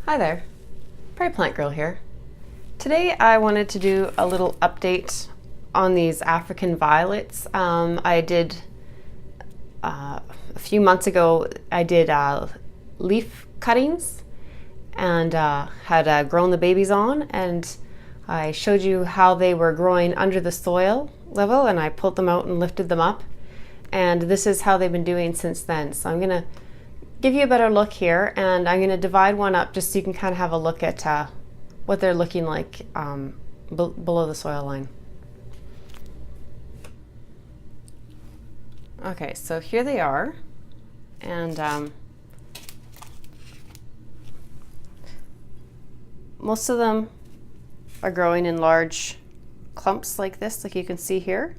Hi there, Prairie Plant Girl here. Today I wanted to do a little update on these African violets. I did, a few months ago, I did leaf cuttings and had grown the babies on, and I showed you how they were growing under the soil level, and I pulled them out and lifted them up. And this is how they've been doing since then. So I'm gonna give you a better look here, and I'm going to divide one up just so you can kind of have a look at what they're looking like below the soil line. Okay, so here they are, and most of them are growing in large clumps like this, like you can see here.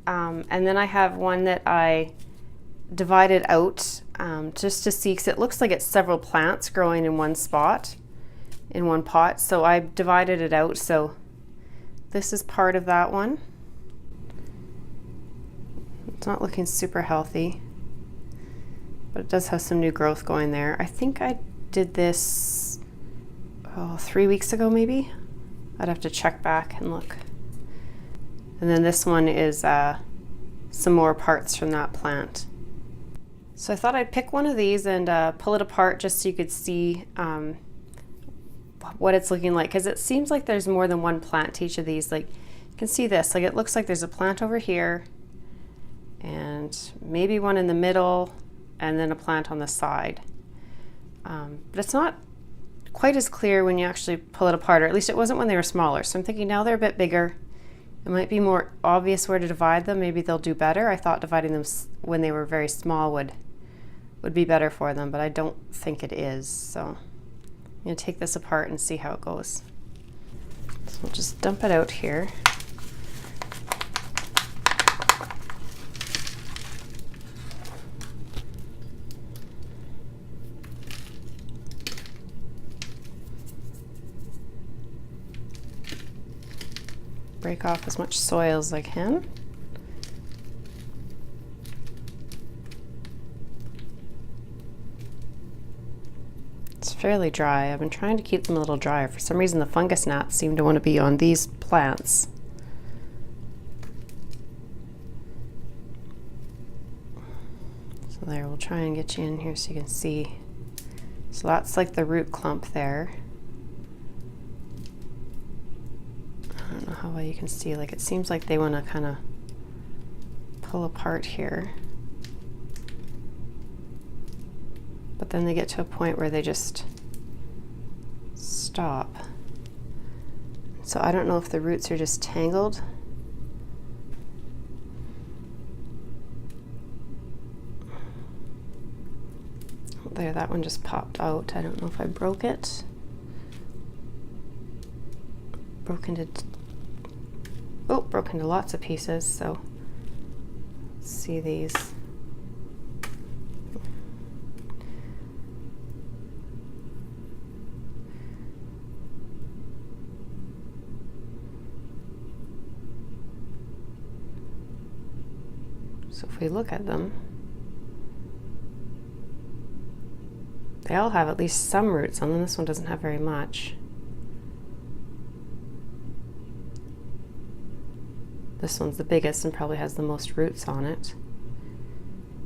And then I have one that I divided out just to see, because it looks like it's several plants growing in one spot, in one pot. So I divided it out. So this is part of that one. It's not looking super healthy, but it does have some new growth going there. I think I did this 3 weeks ago maybe. I'd have to check back and look. And then this one is some more parts from that plant. So I thought I'd pick one of these and pull it apart just so you could see what it's looking like, because it seems like there's more than one plant to each of these. Like you can see this, like it looks like there's a plant over here and maybe one in the middle and then a plant on the side. But it's not quite as clear when you actually pull it apart, or at least it wasn't when they were smaller. So I'm thinking now they're a bit bigger, it might be more obvious where to divide them. Maybe they'll do better. I thought dividing them when they were very small would be better for them, but I don't think it is. So I'm going to take this apart and see how it goes. So we'll just dump it out here. Break off as much soil as I can. Fairly dry. I've been trying to keep them a little drier. For some reason the fungus gnats seem to want to be on these plants. So there, we'll try and get you in here so you can see. So that's like the root clump there. I don't know how well you can see, like it seems like they want to kind of pull apart here. But then they get to a point where they just stop. So I don't know if the roots are just tangled. There, that one just popped out. I don't know if I broke it. Broke into lots of pieces. So let's see these. So if we look at them, they all have at least some roots on them. This one doesn't have very much. This one's the biggest and probably has the most roots on it.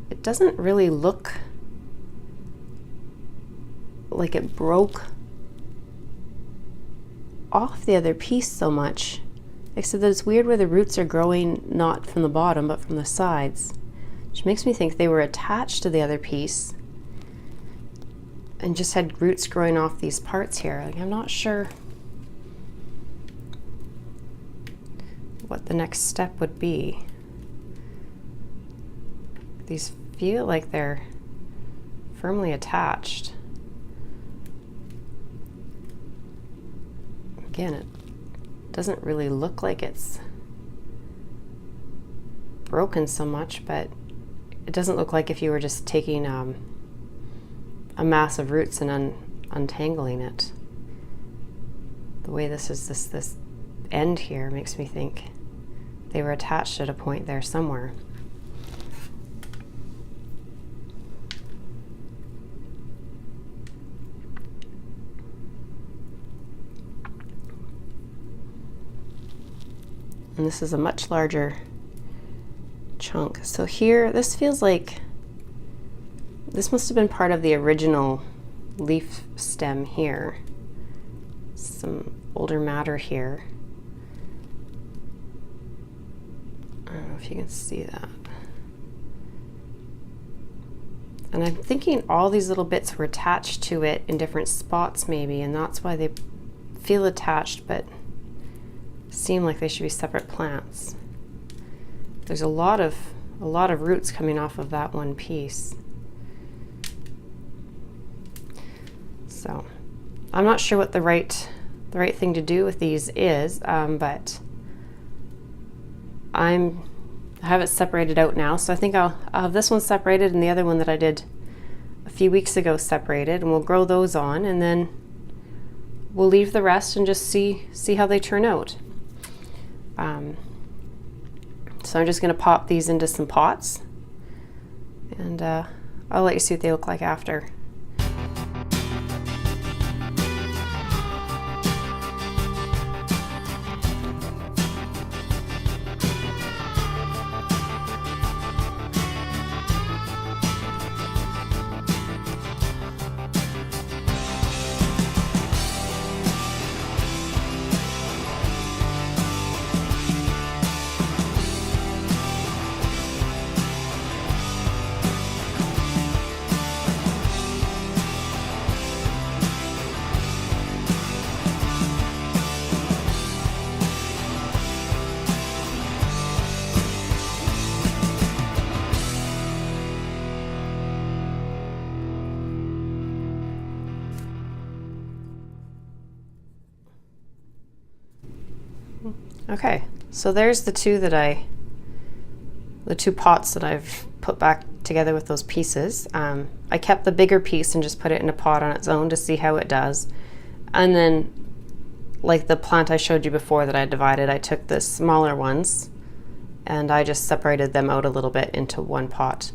It doesn't really look like it broke off the other piece so much. Except that it's weird where the roots are growing not from the bottom but from the sides, which makes me think they were attached to the other piece and just had roots growing off these parts here. Like, I'm not sure what the next step would be. These feel like they're firmly attached. Again, it doesn't really look like it's broken so much, but it doesn't look like if you were just taking a mass of roots and untangling it. The way this is this end here makes me think they were attached at a point there somewhere. and this is a much larger chunk. So here, this feels like this must have been part of the original leaf stem here. Some older matter here. I don't know if you can see that. And I'm thinking all these little bits were attached to it in different spots maybe, and that's why they feel attached but seem like they should be separate plants. There's a lot of roots coming off of that one piece. So I'm not sure what the right thing to do with these is, but I have it separated out now, so I think I'll have this one separated and the other one that I did a few weeks ago separated, and we'll grow those on, and then we'll leave the rest and just see how they turn out. So I'm just going to pop these into some pots, and I'll let you see what they look like after. Okay, so there's the two pots that I've put back together with those pieces. I kept the bigger piece and just put it in a pot on its own to see how it does. And then, like the plant I showed you before that I divided, I took the smaller ones and I just separated them out a little bit into one pot.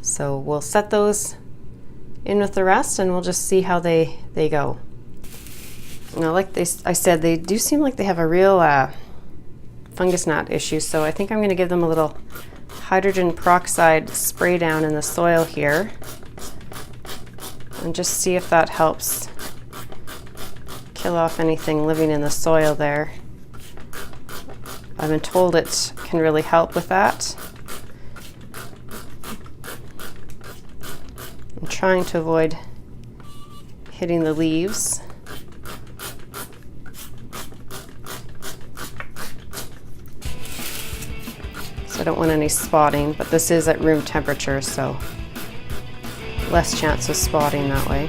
So we'll set those in with the rest and we'll just see how they go. Now, like I said, they do seem like they have a real fungus gnat issue, so I think I'm going to give them a little hydrogen peroxide spray down in the soil here and just see if that helps kill off anything living in the soil there. I've been told it can really help with that. I'm trying to avoid hitting the leaves. I don't want any spotting, but this is at room temperature, so less chance of spotting that way.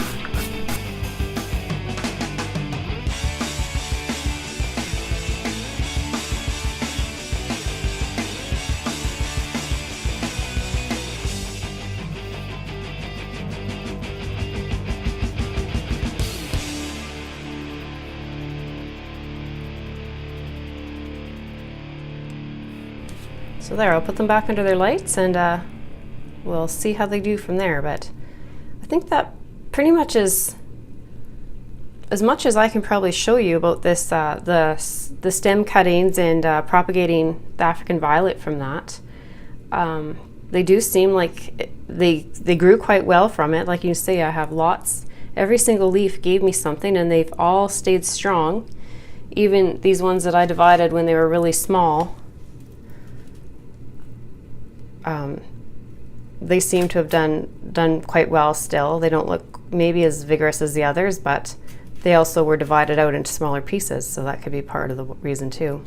So there, I'll put them back under their lights and we'll see how they do from there. But I think that pretty much is as much as I can probably show you about this, the stem cuttings and propagating the African violet from that. They do seem like they grew quite well from it. Like you say, I have lots. Every single leaf gave me something and they've all stayed strong. Even these ones that I divided when they were really small. They seem to have done quite well still. They don't look maybe as vigorous as the others, but they also were divided out into smaller pieces, so that could be part of the reason too.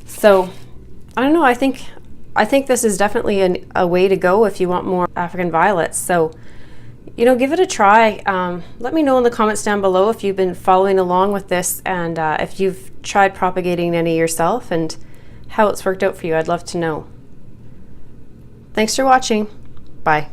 So I don't know, I think this is definitely a way to go if you want more African violets. So, you know, give it a try. Let me know in the comments down below if you've been following along with this and if you've tried propagating any yourself and how it's worked out for you. I'd love to know. Thanks for watching. Bye.